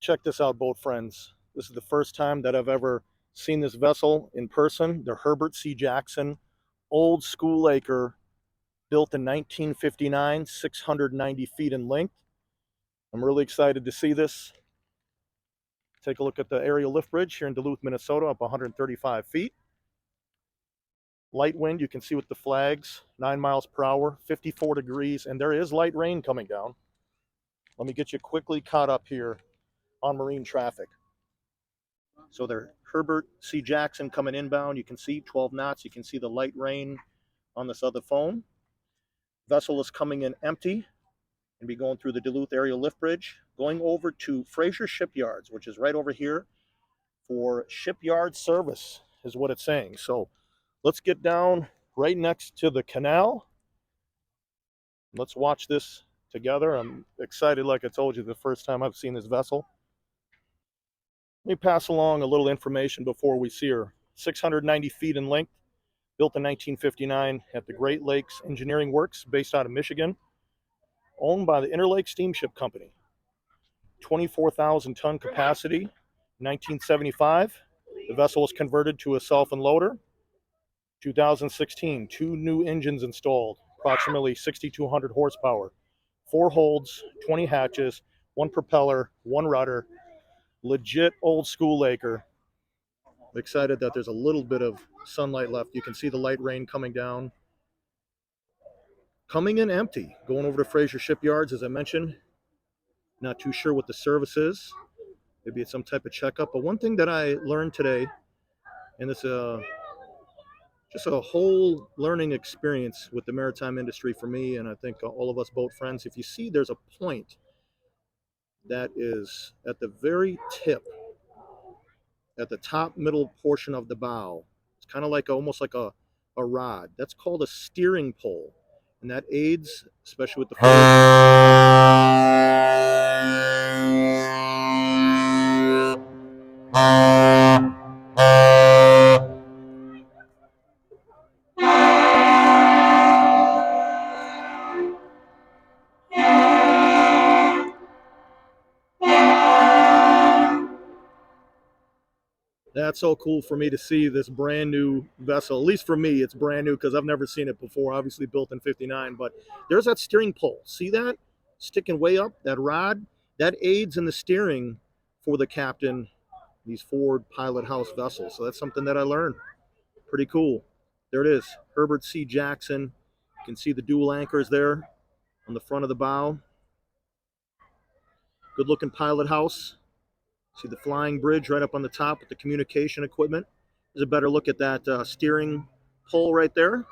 Check this out, boat friends. This is the first time that I've ever seen this vessel in person. The Herbert C. Jackson, old school acre, built in 1959, 690 feet in length. I'm really excited to see this. Take a look at the aerial lift bridge here in Duluth, Minnesota, up 135 feet. Light wind, you can see with the flags, 9 miles per hour, 54 degrees, and there is light rain coming down. Let me get you quickly caught up here on marine traffic. So they're Herbert C. Jackson coming inbound. You can see 12 knots. You can see the light rain on this other phone. Vessel is coming in empty and be going through the Duluth aerial lift bridge, going over to Fraser Shipyards, which is right over here for shipyard service, is what it's saying. So let's get down right next to the canal. Let's watch this together. I'm excited, like I told you, the first time I've seen this vessel. Let me pass along a little information before we see her. 690 feet in length, built in 1959 at the Great Lakes Engineering Works, based out of Michigan, owned by the Interlake Steamship Company. 24,000 ton capacity. 1975, the vessel was converted to a self-unloader. 2016, 2 new engines installed, approximately 6,200 horsepower, 4 holds, 20 hatches, 1 propeller, 1 rudder. Legit old school acre. I'm excited that there's a little bit of sunlight left. You can see the light rain coming down. Coming in empty, going over to Fraser Shipyards, as I mentioned. Not too sure what the service is. Maybe it's some type of checkup. But one thing that I learned today, and it's just a whole learning experience with the maritime industry for me, and I think all of us boat friends, if you see there's a point that is at the very tip, at the top middle portion of the bow. It's kind of like almost like a rod. That's called a steering pole. And that aids, especially with the That's so cool for me to see this brand new vessel. At least for me, it's brand new because I've never seen it before. Obviously built in '59, but there's that steering pole. See that? Sticking way up, that rod? That aids in the steering for the captain, these Ford Pilot House vessels. So that's something that I learned. Pretty cool. There it is, Herbert C. Jackson. You can see the dual anchors there on the front of the bow. Good looking pilot house. See the flying bridge right up on the top with the communication equipment. There's a better look at that steering pole right there.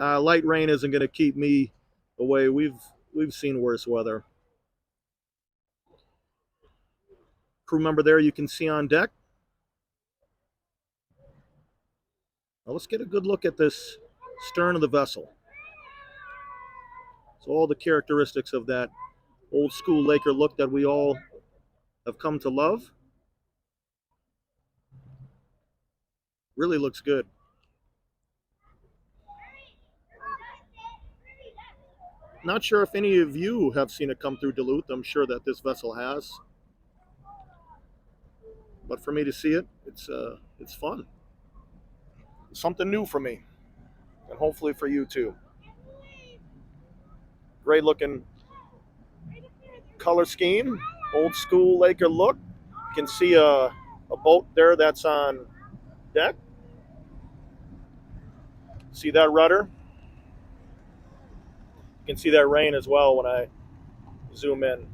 Light rain isn't going to keep me away. We've seen worse weather. Crew member there you can see on deck. Now let's get a good look at this stern of the vessel. So all the characteristics of that old school Laker look that we all have come to love. Really looks good. Not sure if any of you have seen it come through Duluth. I'm sure that this vessel has. But for me to see it, it's fun. Something new for me. And hopefully for you too. Great looking color scheme. Old school Laker look. You can see a boat there that's on deck. See that rudder? You can see that rain as well when I zoom in.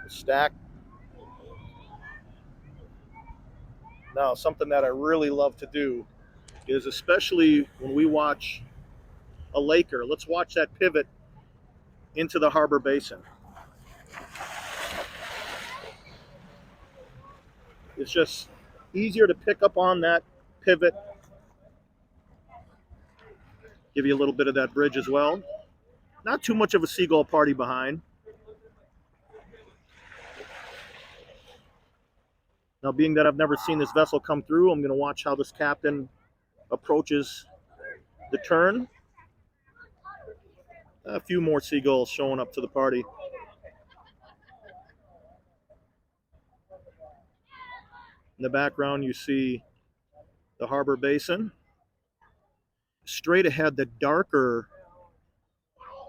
The stack. Now, something that I really love to do is, especially when we watch a Laker, let's watch that pivot into the harbor basin. It's just easier to pick up on that pivot. Give you a little bit of that bridge as well. Not too much of a seagull party behind. Now, being that I've never seen this vessel come through, I'm going to watch how this captain approaches the turn. A few more seagulls showing up to the party. In the background, you see the harbor basin. Straight ahead, the darker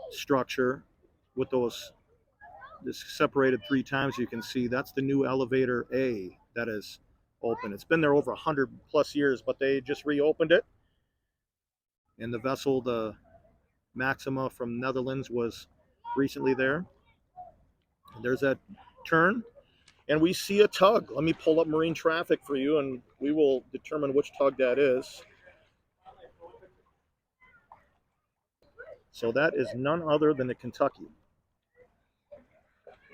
structure with those this separated 3 times, you can see that's the new elevator A that is open. It's been there over 100+ years, but they just reopened it. And the vessel, the Maxima from Netherlands, was recently there. And there's that turn. And we see a tug. Let me pull up marine traffic for you, and we will determine which tug that is. So that is none other than the Kentucky.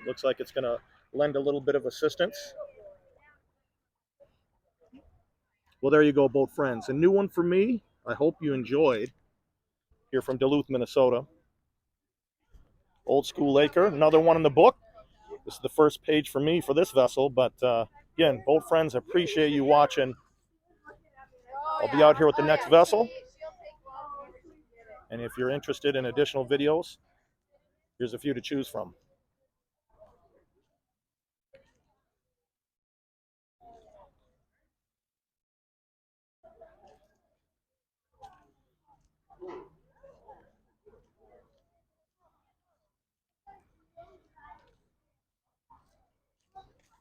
Looks like it's going to lend a little bit of assistance. Well, there you go, boat friends. A new one for me. I hope you enjoyed. Here from Duluth, Minnesota. Old School Acre. Another one in the book. This is the first page for me for this vessel. But again, boat friends, I appreciate you watching. I'll be out here with the next vessel. And if you're interested in additional videos, here's a few to choose from.